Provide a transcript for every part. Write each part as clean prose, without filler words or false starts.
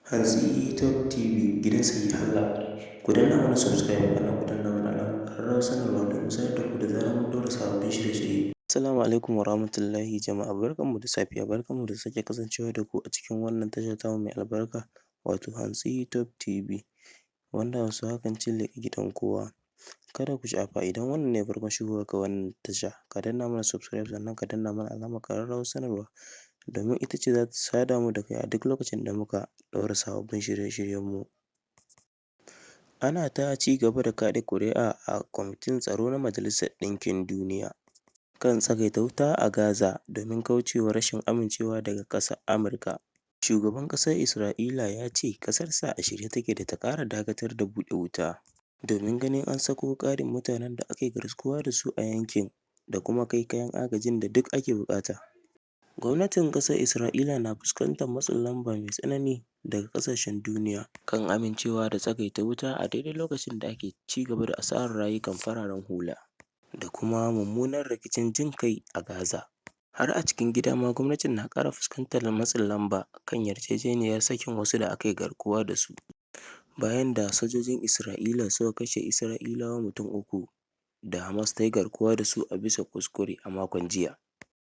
Hantsi Top TV gidan sahihan labarai. Ku danna mana subscribe sannan ku danna mana alamar ƙararrawar sanarwa domin sanar da ku da zarar mun ɗora sababbin shirye-shirye. Assalamu alaikum wa rahmatullahi jama'a, barkanmu da safiya, barkanmu da sake kasancewa da ku a cikin wannan tasha tamu mai albarka wato Hantsi Top TV, wanda Hausawa kan ce leƙa gidan kowa. Kada ku sha'afa, idan wannan ne farkon shigowarka wannan tasha, ka danna mana subscribe sannan ka danna mana alamar ƙararrawar sanarwa domin ita ce za ta sada mu da kai a duk lokacin da muka ɗaura sababbin shirye-shiryenmu. Ana ta ci gaba da kaɗa ƙuri'a a kwamitin tsaro na Majalisar Ɗinkin Duniya kan tsagaita wuta a Gaza domin kauce wa rashin amincewa daga ƙasar Amurka. Shugaban ƙasar Isra'ila ya ce ƙasarsa a shirye take da ta ƙara dakatar da buɗe wuta domin ganin an sako ƙarin mutanen da aka yi garkuwa da su a yankin da kuma kai kayan agajin da duk ake buƙata. Gwamnatin ƙasar Isra'ila na fuskantar matsin lamba mai tsanani daga ƙasashen duniya kan amincewa da tsagaita wuta a daidai lokacin da ake ci gaba da asarar rayukan fararen hula da kuma mummunan rikicin jin kai a Gaza. Har a cikin gida ma gwamnatin na ƙara fuskantar matsin lamba kan yarjejeniyar sakin wasu da aka yi garkuwa da su bayan da sojojin Isra'ila suka kashe Isra'ilawa mutum 3 da Hamas ta yi garkuwa da su a bisa kuskure a makon jiya.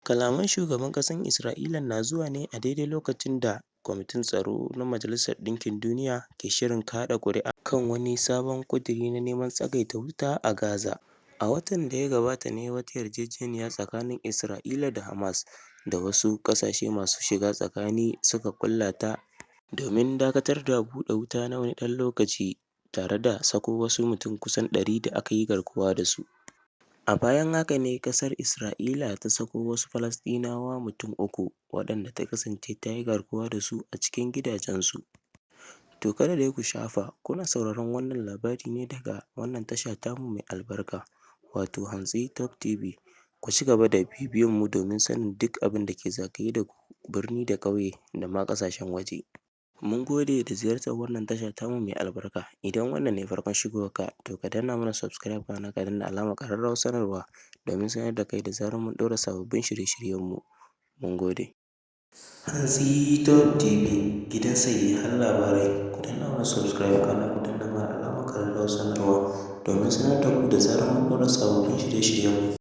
Kalaman shugaban ƙasar Isra'ilan na zuwa ne a daidai lokacin da kwamitin tsaro na Majalisar Ɗinkin Duniya ke shirin kaɗa ƙuri'a kan wani sabon ƙuduri na neman tsagaita wuta a Gaza. A watan da ya gabata ne wata yarjejeniya tsakanin Isra'ila da Hamas da wasu ƙasashe masu shiga tsakani suka ƙulla ta domin dakatar da buɗe wuta na wani ɗan lokaci tare da sako wasu mutum kusan 100 da aka yi garkuwa da su. A bayan haka ne ƙasar Isra'ila ta sako wasu Falasɗinawa mutum 3 waɗanda ta kasance ta yi garkuwa da su a cikin gidajensu. To kada dai ku sha'afa, kuna sauraron wannan labari ne daga wannan tasha tamu mai albarka wato Hantsi Top TV. Ku ci gaba da bibiyar mu domin sanin duk abin da ke zagaye da ku birni da ƙauye da ma ƙasashen waje. Mun gode da ziyartar wannan tasha tamu mai albarka. Idan wannan ne farkon shigowarka, to ka danna mana subscribe kana ka danna alamar ƙararrawar sanarwa domin sanar da kai da zarar mun ɗaura sababbin shirye-shiryenmu. Mun gode. Hantsi Top TV gidan sahihan labarai. Ku danna mana subscribe kana ku danna mana alamar ƙararrawar sanarwa domin sanar da ku da zarar mun ɗaura sababbin shirye-shiryenmu.